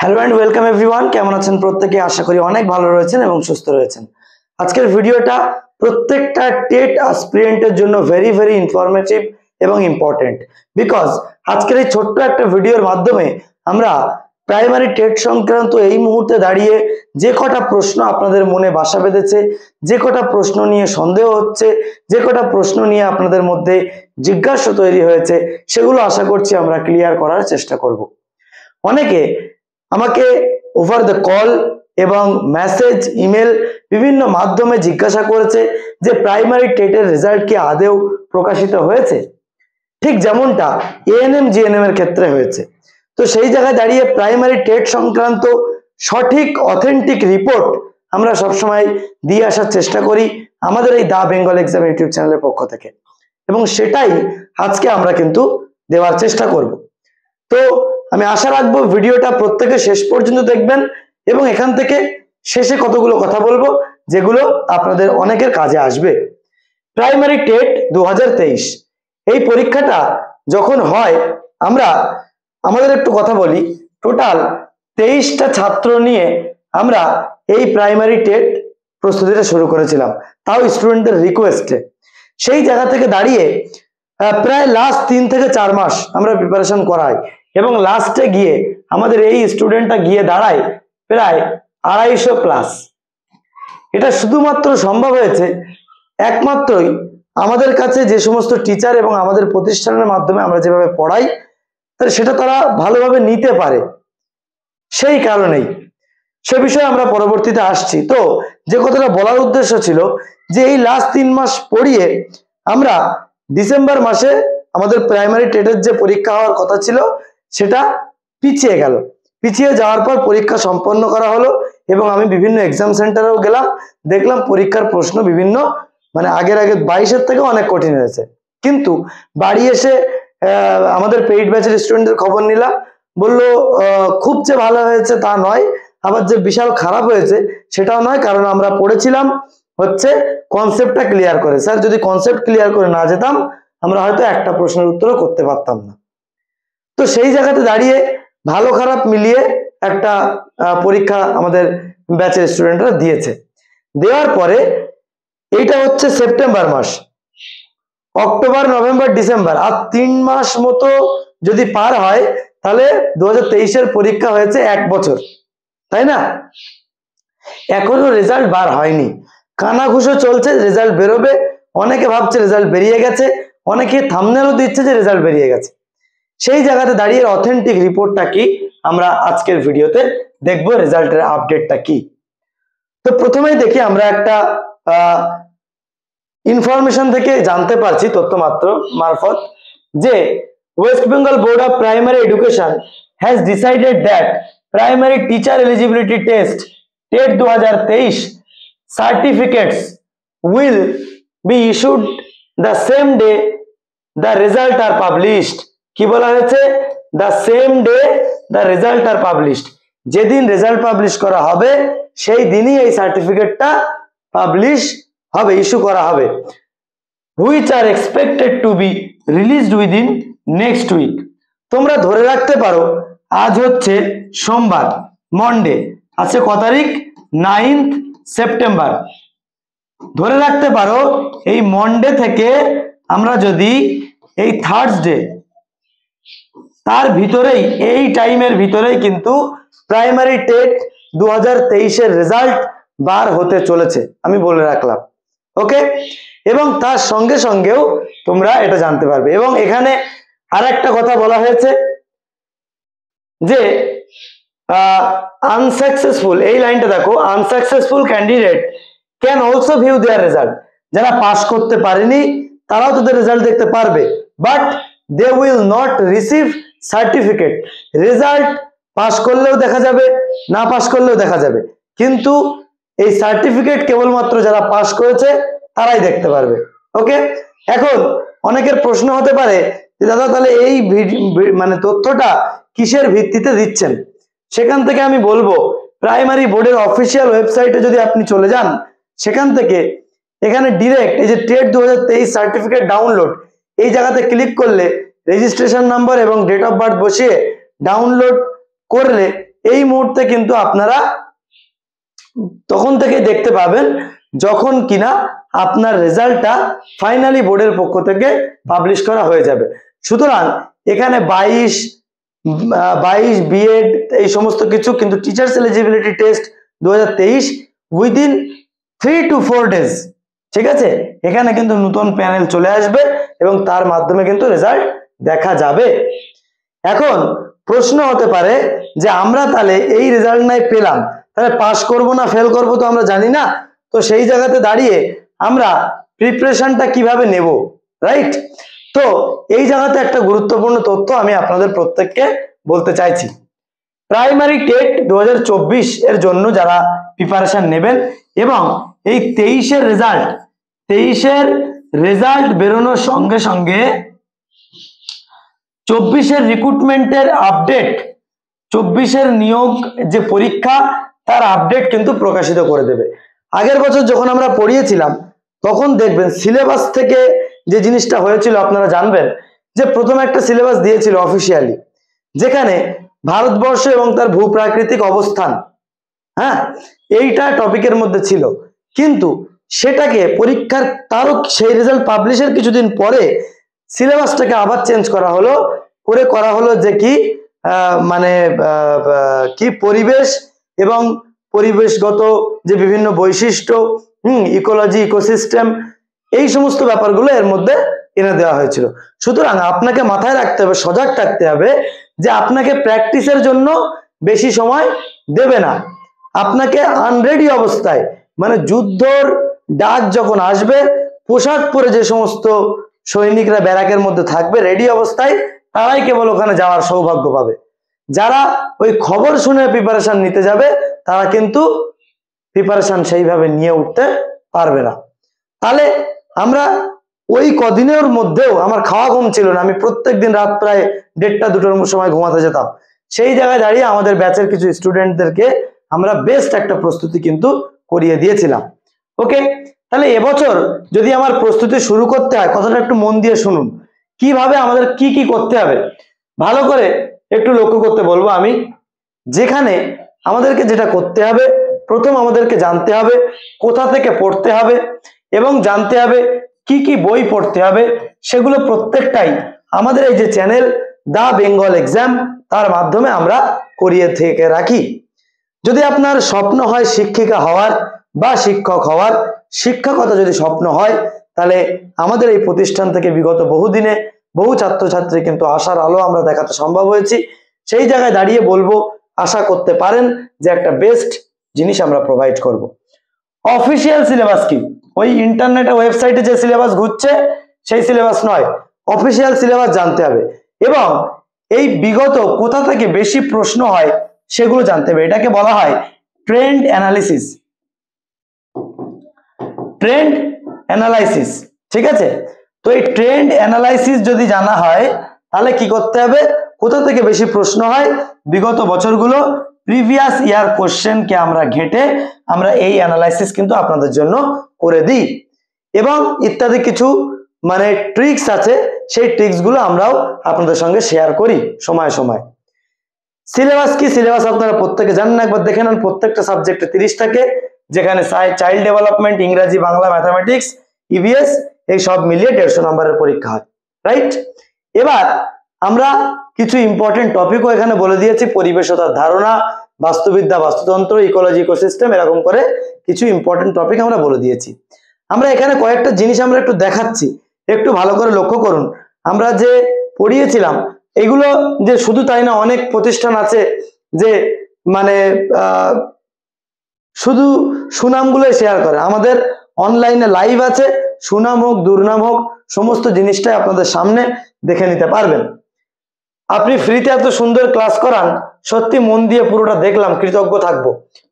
Hello and welcome everyone. কেমন আছেন প্রত্যেকে? আশা করি অনেক ভালো রয়েছেন এবং সুস্থ রয়েছেন। আজকের ভিডিওটা প্রত্যেকটা টেট অ্যাসপিরেন্টের জন্য ভেরি ভেরি ইনফরমেটিভ এবং ইম্পর্টেন্ট, বিকজ আজকের এই ছোট্ট একটা ভিডিওর মাধ্যমে আমরা প্রাইমারি টেট সংক্রান্ত এই মুহূর্তে দাঁড়িয়ে যে কটা প্রশ্ন আপনাদের মনে বাসা বেঁধেছে, যে কটা প্রশ্ন নিয়ে সন্দেহ হচ্ছে, যে কটা প্রশ্ন নিয়ে আপনাদের মধ্যে জিজ্ঞাসা তৈরি হয়েছে, সেগুলো আশা করছি আমরা ক্লিয়ার করার চেষ্টা করব। অনেকে আমাকে ওভার দ্য কল এবং মেসেজ, ইমেল বিভিন্ন মাধ্যমে জিজ্ঞাসা করেছে যে প্রাইমারি টেটের রেজাল্ট কি আদৌ প্রকাশিত হয়েছে, ঠিক যেমনটা এএনএম জিএনএম এর ক্ষেত্রে হয়েছে। তো সেই জায়গায় দাঁড়িয়ে প্রাইমারি টেট সংক্রান্ত সঠিক অথেন্টিক রিপোর্ট আমরা সবসময় দিয়ে আসার চেষ্টা করি আমাদের এই দা বেঙ্গল এক্সাম ইউটিউব চ্যানেলের পক্ষ থেকে, এবং সেটাই আজকে আমরা কিন্তু দেওয়ার চেষ্টা করব। তো আমি আশা রাখবো ভিডিওটা প্রত্যেকে শেষ পর্যন্ত দেখবেন এবং এখান থেকে শেষে কতগুলো কথা বলবো যেগুলো আপনাদের অনেকের কাজে আসবে। প্রাইমারি টেট 2023 এই পরীক্ষাটা যখন হয়, আমাদের একটু কথা বলি। টোটাল 23টা ছাত্র নিয়ে আমরা এই প্রাইমারি টেট প্রস্তুতিটা শুরু করেছিলাম, তাও স্টুডেন্টদের রিকোয়েস্টে। সেই জায়গা থেকে দাঁড়িয়ে প্রায় লাস্ট 3 থেকে 4 মাস আমরা প্রিপারেশন করাই এবং লাস্টে গিয়ে আমাদের এই স্টুডেন্টটা গিয়ে দাঁড়ায় প্রায় 250+ এটা শুধুমাত্র সম্ভব হয়েছে একমাত্রই আমাদের কাছে যে সমস্ত টিচার এবং আমাদের প্রতিষ্ঠানের মাধ্যমে আমরা যেভাবে পড়াই সেটা তারা ভালোভাবে নিতে পারে, সেই কারণেই। সে বিষয়ে আমরা পরবর্তীতে আসছি। তো যে কথাটা বলার উদ্দেশ্য ছিল যে এই লাস্ট 3 মাস পড়িয়ে আমরা ডিসেম্বর মাসে আমাদের প্রাইমারি টেটের যে পরীক্ষা হওয়ার কথা ছিল সেটা পিছিয়ে গেল। পিছিয়ে যাওয়ার পর পরীক্ষা সম্পন্ন করা হলো এবং আমি বিভিন্ন এক্সাম সেন্টারেও গেলাম, দেখলাম পরীক্ষার প্রশ্ন বিভিন্ন আগের 22-এর থেকে অনেক কঠিন হয়েছে। কিন্তু বাড়ি এসে আমাদের পেইড ব্যাচের স্টুডেন্টদের খবর নিলাম, বললো খুব যে ভালো হয়েছে তা নয়, আবার যে বিশাল খারাপ হয়েছে সেটাও নয়, কারণ আমরা পড়েছিলাম হচ্ছে কনসেপ্টটা ক্লিয়ার করে। স্যার, যদি কনসেপ্ট ক্লিয়ার করে না যেতাম আমরা হয়তো একটা প্রশ্নের উত্তরও করতে পারতাম না। তো সেই জায়গাতে দাঁড়িয়ে ভালো খারাপ মিলিয়ে একটা পরীক্ষা আমাদের ব্যাচের স্টুডেন্টরা দিয়েছে। দেওয়ার পরে এইটা হচ্ছে সেপ্টেম্বর মাস, অক্টোবর, নভেম্বর, ডিসেম্বর, আর 3 মাস মতো যদি পার হয় তাহলে 2023-এর পরীক্ষা হয়েছে 1 বছর, তাই না? এখনো রেজাল্ট বার হয়নি, কানাঘুষো চলছে, রেজাল্ট বেরোবে। অনেকে ভাবছে রেজাল্ট বেরিয়ে গেছে, অনেকে থাম্বনেলও দিচ্ছে যে রেজাল্ট বেরিয়ে গেছে। সেই জায়গাতে দাঁড়িয়ে অথেন্টিক রিপোর্টটা কি আমরা আজকের ভিডিওতে দেখবো, রেজাল্টের আপডেটটা কি। তো প্রথমেই দেখি আমরা একটা ইনফরমেশন থেকে জানতে পারছি তথ্য মাত্র মারফত যে West Bengal board of primary education has decided that primary teacher eligibility test TET 2023 certificates will be issued the same day the result are published। কি বলা হয়েছে? the same day the result are published। যেদিন result publish করা হবে সেই দিনই এই সার্টিফিকেটটা পাবলিশ হবে, ইস্যু করা হবে। which are expected to be released within next week। তোমরা ধরে রাখতে পারো আজ হচ্ছে সোমবার, মন্ডে, আজকে কত তারিখ? 9th September. ধরে রাখতে পারো এই মন্ডে থেকে আমরা যদি এই থার্সডে তার ভিতরেই, এই টাইমের ভিতরেই কিন্তু প্রাইমারি টেট 2023-এর রেজাল্ট বার হতে চলেছে, আমি বলে রাখলাম। ওকে, এবং তার সঙ্গে সঙ্গেও তোমরা এটা জানতে পারবে। এবং এখানে আরেকটা কথা বলা হয়েছে যে আনসাকসেসফুল, এই লাইনটা দেখো, unsuccessful candidate can also view their result. যারা পাস করতে পারেনি তারাও তাদের রেজাল্ট দেখতে পারবে, but they will not receive certificate. Result pass করলেও দেখা যাবে, না পাস করলেও দেখা যাবে, কিন্তু এই সার্টিফিকেট কেবলমাত্র যারা পাস করেছে তারাই দেখতে পারবে। ওকে, এখন অনেকের প্রশ্ন হতে পারে যে দাদা তাহলে এই তথ্যটা কিসের ভিত্তিতে দিচ্ছেন? সেখান থেকে আমি বলবো প্রাইমারি বোর্ডের অফিসিয়াল ওয়েবসাইটে যদি আপনি চলে যান, সেখান থেকে এখানে ডিরেক্ট এই যে টেট 2023 সার্টিফিকেট ডাউনলোড, এই জায়গাতে ক্লিক করলে রেজিস্ট্রেশন নাম্বার এবং ডেট অফ বার্থ বসিয়ে ডাউনলোড করলে এই মুহূর্তে কিন্তু আপনারা তখন থেকে দেখতে পাবেন যখন কিনা আপনার রেজাল্টটা ফাইনালি বোর্ডের পক্ষ থেকে পাবলিশ করা হয়ে যাবে। সুতরাং এখানে 22 বিএড এই সমস্ত কিছু, কিন্তু teachers eligibility test 2023 within 3 to 4 days, ঠিক আছে। এখানে কিন্তু নতুন প্যানেল চলে আসবে এবং তার মাধ্যমে কিন্তু রেজাল্ট দেখা যাবে। এখন প্রশ্ন হতে পারে যে আমরা তাহলে এই রেজাল্ট নাই পেলাম, তাহলে পাস করব না ফেল করব তো আমরা জানি না, তো সেই জায়গাতে দাঁড়িয়ে আমরা প্রিপারেশনটা কিভাবে নেব, রাইট? তো এই জায়গাতে একটা গুরুত্বপূর্ণ তথ্য আমি আপনাদের প্রত্যেককে বলতে চাইছি। প্রাইমারি টেট 2024 এর জন্য যারা প্রিপারেশন নেবেন এবং এই 23 এর রেজাল্ট বেরোনোর সঙ্গে সঙ্গে 24 এর রিক্রুটমেন্টের আপডেট, 24 এর নিয়োগ যে পরীক্ষা তার আপডেট কিন্তু প্রকাশিত করে দেবে। আগের বছর যখন আমরা পড়িয়েছিলাম তখন দেখবেন সিলেবাস থেকে যে জিনিসটা হয়েছিল আপনারা জানবেন যে প্রথমে একটা সিলেবাস দিয়েছিল অফিসিয়ালি, যেখানে ভারতবর্ষ এবং তার ভূপ্রাকৃতিক অবস্থান, হ্যাঁ, এইটা টপিকের মধ্যে ছিল। কিন্তু সেটাকে পরীক্ষার তারও সেই রেজাল্ট পাবলিশের কিছুদিন পরে সিলেবাসটাকে আবার চেঞ্জ করা হলো যে কি মানে কি পরিবেশ এবং পরিবেশগত যে বিভিন্ন বৈশিষ্ট্য, ইকোলজি, ইকোসিস্টেম, এই সমস্ত ব্যাপারগুলো এর মধ্যে এনে দেওয়া হয়েছিল। সুতরাং আপনাকে মাথায় রাখতে হবে, সজাগ থাকতে হবে যে আপনাকে প্র্যাকটিসের জন্য বেশি সময় দেবে না। আপনাকে আনরেডি অবস্থায়, মানে যুদ্ধর ডাক যখন আসবে, পোশাক পরে যে সমস্ত সৈনিকরা ব্যারাকের মধ্যে থাকবে রেডি অবস্থায়, তারাই কেবল ওখানে যাওয়ার সৌভাগ্য পাবে। যারা ওই খবর শুনে প্রিপারেশন নিতে যাবে তারা কিন্তু প্রিপারেশন সেইভাবে নিয়ে উঠতে পারবে না। তাহলে আমরা ওই কদিনের মধ্যেও আমার খাওয়া ঘুম ছিল না, আমি প্রত্যেকদিন রাত প্রায় 1:30-2টার সময় ঘুমাতে যেতাম। সেই জায়গায় দাঁড়িয়ে আমাদের ব্যাচের কিছু স্টুডেন্টদেরকে আমরা বেস্ট একটা প্রস্তুতি কিন্তু করিয়ে দিয়েছিলাম। ওকে, তাহলে এবছর যদি আমার প্রস্তুতি শুরু করতে হয়, কথাটা একটু মন দিয়ে শুনুন, কিভাবে আমাদের কি করতে হবে ভালো করে একটু লক্ষ্য করতে বলবো আমি। যেখানে আমাদেরকে যেটা করতে হবে, প্রথম আমাদেরকে জানতে হবে কোথা থেকে পড়তে হবে এবং জানতে হবে কি বই পড়তে হবে। সেগুলো প্রত্যেকটাই আমাদের এই যে চ্যানেল দা বেঙ্গল এক্সাম, তার মাধ্যমে আমরা করিয়ে থেকে রাখি। যদি আপনার স্বপ্ন হয় শিক্ষিকা হওয়ার বা শিক্ষক হওয়ার, শিক্ষকতা যদি স্বপ্ন হয়, তাহলে আমাদের এই প্রতিষ্ঠান থেকে বিগত বহুদিনে বহু ছাত্রছাত্রী কিন্তু আশার আলো আমরা দেখাতে সম্ভব হয়েছি। সেই জায়গায় দাঁড়িয়ে বলবো, আশা করতে পারেন যে একটা বেস্ট জিনিস আমরা প্রোভাইড করব। অফিসিয়াল সিলেবাস কি? ওই ইন্টারনেটে ওয়েবসাইটে যে সিলেবাস ঘুরছে সেই সিলেবাস নয়, অফিসিয়াল সিলেবাস জানতে হবে এবং এই বিগত কোথা থেকে বেশি প্রশ্ন হয় সেগুলো জানতে হবে। এটাকে বলা হয় ট্রেন্ড অ্যানালাইসিস, ঠিক আছে? তো এই ট্রেন্ড অ্যানালাইসিস যদি জানা হয় তাহলে কি করতে হবে, কোথা থেকে বেশি প্রশ্ন হয় বিগত বছরগুলো প্রিভিয়াস ইয়ার কোশ্চেনকে আমরা ঘেঁটে আমরা এই অ্যানালাইসিস কিন্তু আপনাদের জন্য করে দিই এবং ইত্যাদি কিছু মানে ট্রিক্স আছে, সেই ট্রিক্স গুলো আমরাও আপনাদের সঙ্গে শেয়ার করি সময় সময়। সিলেবাস কি? সিলেবাস আপনারা প্রত্যেকে জানেন, একবার দেখে নেন। প্রত্যেকটা সাবজেক্টে 30 থাকে, যেখানে চাইল্ড ডেভেলপমেন্ট, ইংরাজি, বাংলা, ম্যাথামেটিক্স, ইভিএস এই সব মিলিয়ে 150 নম্বরের পরীক্ষা হয়, রাইট? এবার আমরা কিছু ইম্পর্টেন্ট টপিকও এখানে বলে দিয়েছি, পরিবেশ ও তার ধারণা, বাস্তুবিদ্যা, বাস্তুতন্ত্র, ইকোলজি, ইকোসিস্টেম, এরকম করে কিছু ইম্পর্টেন্ট টপিক আমরা বলে দিয়েছি। আমরা এখানে কয়েকটা জিনিস আমরা একটু দেখাচ্ছি, একটু ভালো করে লক্ষ্য করুন। আমরা যে পড়িয়েছিলাম এগুলো যে শুধু তাই না, অনেক প্রতিষ্ঠান আছে যে মানে শুধু সুনামগুলোই শেয়ার করে। আমাদের অনলাইনে লাইভ আছে, সুনাম হোক দুর্নাম হোক সমস্ত জিনিসটাই আপনাদের সামনে দেখে নিতে পারবেন। আপনি ফ্রিতে এত সুন্দর ক্লাস করান, সত্যি মন দিয়ে পুরোটা দেখলাম, কৃতজ্ঞ থাকবো।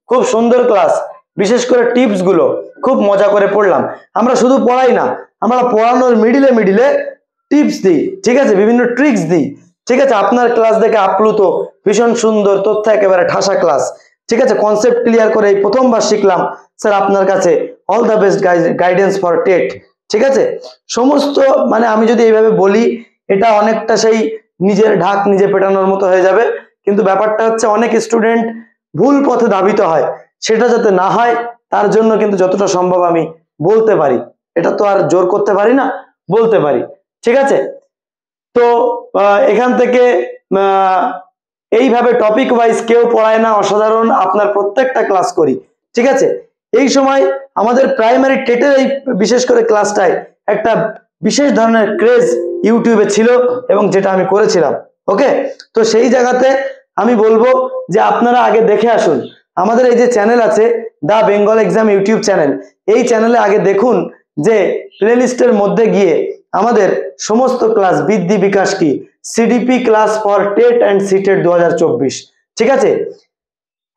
খুব সুন্দর ক্লাস, বিশেষ করে টিপস গুলো খুব মজা করে পড়লাম। আমরা শুধু পড়াই না, আমরা পড়ানোর মিডিলে টিপস দিই, ঠিক আছে, বিভিন্ন ট্রিক্স দিই, ঠিক আছে। আপনার ক্লাস দেখে আপ্লুত, ভীষণ সুন্দর তথ্য, একেবারে ঠাসা ক্লাস, ঠিক আছে। কনসেপ্ট ক্লিয়ার করে এই প্রথমবার শিখলাম স্যার আপনার কাছে, all the best guidance for TET, ঠিক আছে। সমস্ত মানে আমি যদি এইভাবে বলি এটা অনেকটা সেই নিজের ঢাক নিজে পেটানোর মতো হয়ে যাবে, কিন্তু ব্যাপারটা হচ্ছে অনেক স্টুডেন্ট ভুল পথে ধাবিত হয়, সেটা যাতে না হয় তার জন্য কিন্তু যতটা সম্ভব আমি বলতে পারি, এটা তো আর জোর করতে পারি না, বলতে পারি। ঠিক আছে, তো এখান থেকে এইভাবে টপিক ওয়াইজ কেউ পড়ায় না, অসাধারণ আপনার প্রত্যেকটা ক্লাস করি। ঠিক আছে, এই সময় আমাদের প্রাইমারি টেটের এই বিশেষ করে ক্লাসটায় একটা বিশেষ ধরনের ক্রেজ ইউটিউবে ছিল এবং যেটা আমি করেছিলাম। ওকে, তো সেই জায়গাতে আমি বলবো যে আপনারা আগে দেখে আসুন আমাদের এই যে চ্যানেল আছে দা বেঙ্গল এক্সাম ইউটিউব চ্যানেল, এই চ্যানেলে আগে দেখুন যে প্লেলিস্টের মধ্যে গিয়ে আমাদের সমস্ত ক্লাস বৃদ্ধি বিকাশ কি CDP class for TET and CTET 2024। ঠিক আছে,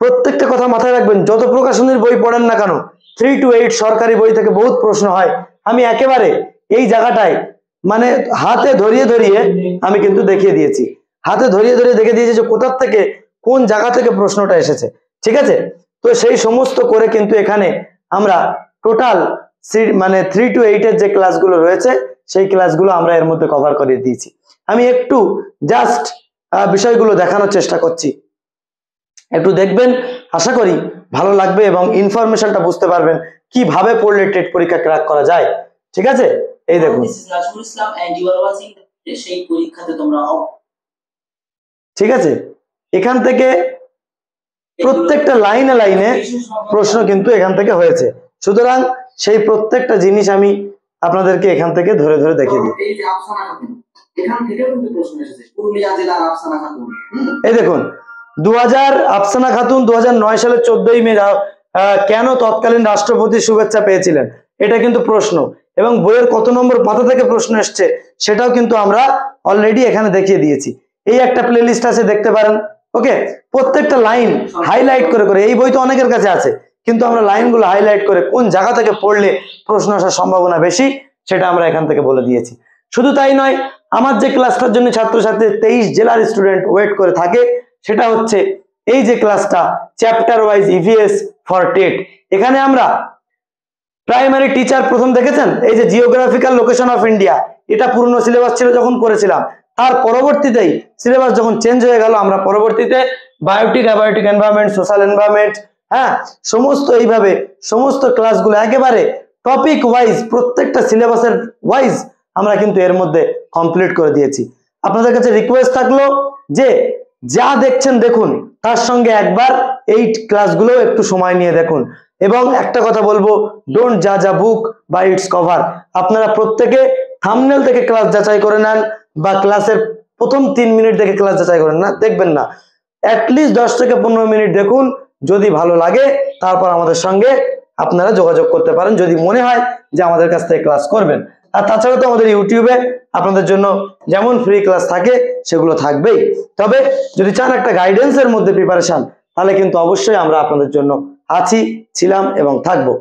প্রত্যেকটা কথা মাথায় রাখবেন, যত প্রকাশনীর বই পড়েন না কেন 3 to 8 সরকারি বই থেকে বহুত প্রশ্ন হয়। আমি একেবারে এই জায়গাটায় মানে হাতে ধরিয়ে ধরিয়ে আমি কিন্তু দেখিয়ে দিয়েছি, হাতে ধরিয়ে ধরিয়ে দেখে দিয়েছি যে কোথা থেকে কোন জায়গা থেকে প্রশ্নটা এসেছে। ঠিক আছে, তো সেই সমস্ত করে কিন্তু এখানে আমরা টোটাল মানে 3 to 8 এর যে ক্লাসগুলো রয়েছে সেই ক্লাসগুলো আমরা এর মধ্যে কভার করে দিয়েছি। আমি একটু জাস্ট বিষয়গুলো দেখানোর চেষ্টা করছি, একটু দেখবেন, আশা করি ভালো লাগবে এবং ইনফরমেশনটা বুঝতে পারবেন কিভাবে পড়লে টেট পরীক্ষা ক্র্যাক করা যায়। ঠিক আছে, এই দেখুন, ঠিক আছে, এখান থেকে প্রত্যেকটা লাইনে লাইনে প্রশ্ন কিন্তু এখান থেকে হয়েছে, সুতরাং সেই প্রত্যেকটা জিনিস আমি আপনাদেরকে এখান থেকে ধরে ধরে দেখিয়ে দিই। এই দেখুন, আফসানা খাতুন 2009 সালের 14ই মে কেন তৎকালীন রাষ্ট্রপতির শুভেচ্ছা পেয়েছিলেন, এটা কিন্তু প্রশ্ন, এবং বইয়ের কত নম্বর পাতা থেকে প্রশ্ন এসছে সেটাও কিন্তু আমরা অলরেডি এখানে দেখিয়ে দিয়েছি। এই একটা প্লেলিস্ট আছে, দেখতে পারেন। ওকে, প্রত্যেকটা লাইন হাইলাইট করে করে, এই বই তো অনেকের কাছে আছে কিন্তু আমরা লাইনগুলো হাইলাইট করে কোন জায়গা থেকে পড়লে প্রশ্ন আসার সম্ভাবনা বেশি সেটা আমরা এখান থেকে বলে দিয়েছি। শুধু তাই নয়, আমার যে ক্লাসটার জন্য ছাত্রছাত্রী 23 জেলার স্টুডেন্ট ওয়েট করে থাকে সেটা হচ্ছে এই যে ক্লাসটা chapter wise EVS for TET. এখানে আমরা প্রাইমারি টিচার প্রথম দেখেছেন, এই যে জিওগ্রাফিক্যাল লোকেশন অফ ইন্ডিয়া, এটা পুরনো সিলেবাস ছিল যখন করেছিলাম, তার পরবর্তীতেই সিলেবাস যখন চেঞ্জ হয়ে গেল আমরা পরবর্তীতে biotic abiotic environment, social environment, হ্যাঁ, সমস্ত এইভাবে সমস্ত ক্লাসগুলো একেবারে টপিক ওয়াইজ প্রত্যেকটা সিলেবাসের ওয়াইজ আমরা কিন্তু এর মধ্যে কমপ্লিট করে দিয়েছি। আপনাদের কাছে রিকোয়েস্ট থাকলো যে যা দেখছেন দেখুন, তার সঙ্গে একবার এই ক্লাসগুলো একটু সময় নিয়ে দেখুন। এবং একটা কথা বলবো, ডোন্ট জাজ আ বুক বাই ইটস কভার। আপনারা প্রত্যেকে থাম্বনেল থেকে ক্লাস যাচাই করে নেন বা ক্লাসের প্রথম 3 মিনিট থেকে ক্লাস যাচাই করেন না, দেখবেন না, অ্যাটলিস্ট 10 থেকে 15 মিনিট দেখুন, যদি ভালো লাগে তারপর আমাদের সঙ্গে আপনারা যোগাযোগ করতে পারেন যদি মনে হয় যে আমাদের কাছ থেকে ক্লাস করবেন। আর তাছাড়া তো আমাদের ইউটিউবে আপনাদের জন্য যেমন ফ্রি ক্লাস থাকে সেগুলো থাকবেই, তবে যদি চান একটা গাইডেন্সের মধ্যে প্রিপারেশন, তাহলে কিন্তু অবশ্যই আমরা আপনাদের জন্য আছি, ছিলাম এবং থাকবো।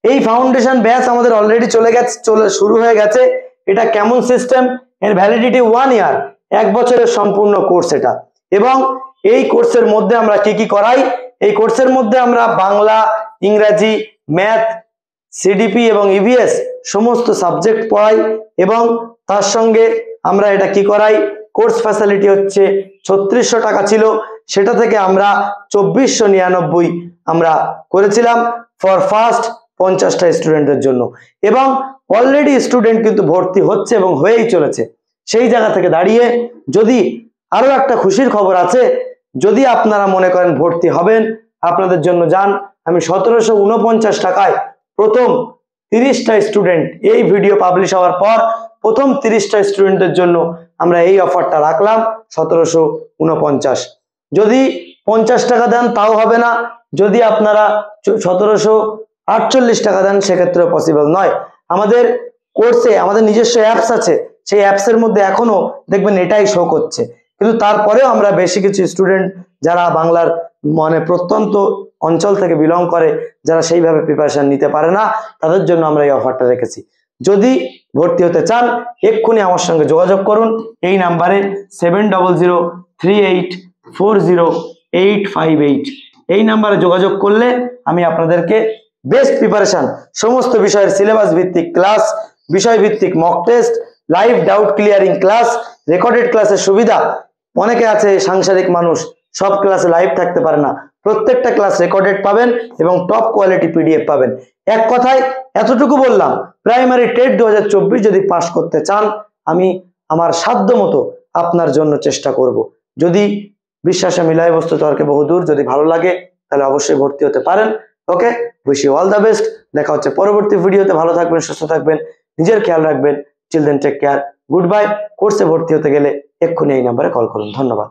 এই ফাউন্ডেশন ব্যাচ আমাদের অলরেডি শুরু হয়ে গেছে। এটা কেমন সিস্টেম, এর ভ্যালিডিটি 1 ইয়ার, 1 বছরের সম্পূর্ণ কোর্স এটা। এবং এই কোর্সের মধ্যে আমরা কি কি করাই, এই কোর্সের মধ্যে আমরা বাংলা, ইংরাজি, ম্যাথ, সিডিপি এবং ইভিএস সমস্ত সাবজেক্ট পড়াই। এবং তার সঙ্গে আমরা এটা কি করাই, কোর্স ফ্যাসিলিটি হচ্ছে 3600 টাকা ছিল, সেটা থেকে আমরা 2499 আমরা করেছিলাম ফর ফার্স্ট 50টা স্টুডেন্টের জন্য। এবং অলরেডি স্টুডেন্ট কিন্তু ভর্তি হচ্ছে এবং হয়েই চলেছে। সেই জায়গা থেকে দাঁড়িয়ে যদি আরো একটা খুশির খবর আছে, যদি আপনারা মনে করেন ভর্তি হবেন, আপনাদের জন্য যান, আমি 1749 টাকায় প্রথম 30টা স্টুডেন্ট, এই ভিডিও পাবলিশ হওয়ার পর প্রথম 30টা স্টুডেন্টের জন্য আমরা এই অফারটা রাখলাম 1749। যদি 50 টাকা দেন তাও হবে না, যদি আপনারা 1748 টাকা দেন সেক্ষেত্রে পসিবল নয়। আমাদের কোর্সে আমাদের নিজস্ব অ্যাপস আছে, সেই অ্যাপসের মধ্যে এখনো দেখবেন এটাই শো করছে, কিন্তু তারপরেও আমরা বেশি কিছু স্টুডেন্ট যারা বাংলার মানে প্রত্যন্ত অঞ্চল থেকে বিলং করে, যারা সেইভাবে প্রিপারেশন নিতে পারে না, তাদের জন্য আমরা এই অফারটা রেখেছি। যদি ভর্তি হতে চান এক্ষুনি আমার সঙ্গে যোগাযোগ করুন এই নাম্বারে 7003840858। এই নাম্বারে যোগাযোগ করলে আমি আপনাদেরকে বেস্ট প্রিপারেশন, সমস্ত বিষয়ের সিলেবাস ভিত্তিক ক্লাস, বিষয় ভিত্তিক mock test, live doubt clearing class, recorded ক্লাসের সুবিধা অনেকে আছে সাংসারিক মানুষ, সব ক্লাসে লাইভ থাকতে পারে না, প্রত্যেকটা ক্লাস রেকর্ডেড পাবেন এবং টপ কোয়ালিটি পিডিএফ পাবেন। এক কথায় এতটুকু বললাম, প্রাইমারি টেট 2024 যদি পাস করতে চান, আমি আমার সাধ্য মতো আপনার জন্য চেষ্টা করব। যদি বিশ্বাসে মিলায় বস্তু তর্কে বহুদূর, যদি ভালো লাগে তাহলে অবশ্যই ভর্তি হতে পারেন। Okay, wish you all the best. দেখা হচ্ছে পরবর্তী ভিডিওতে। ভালো থাকবেন, সুস্থ থাকবেন, নিজের খেয়াল রাখবেন। Children take care, good bye. কোর্সে ভর্তি হতে গেলে এক্ষুনি এই নাম্বারে কল করুন। ধন্যবাদ।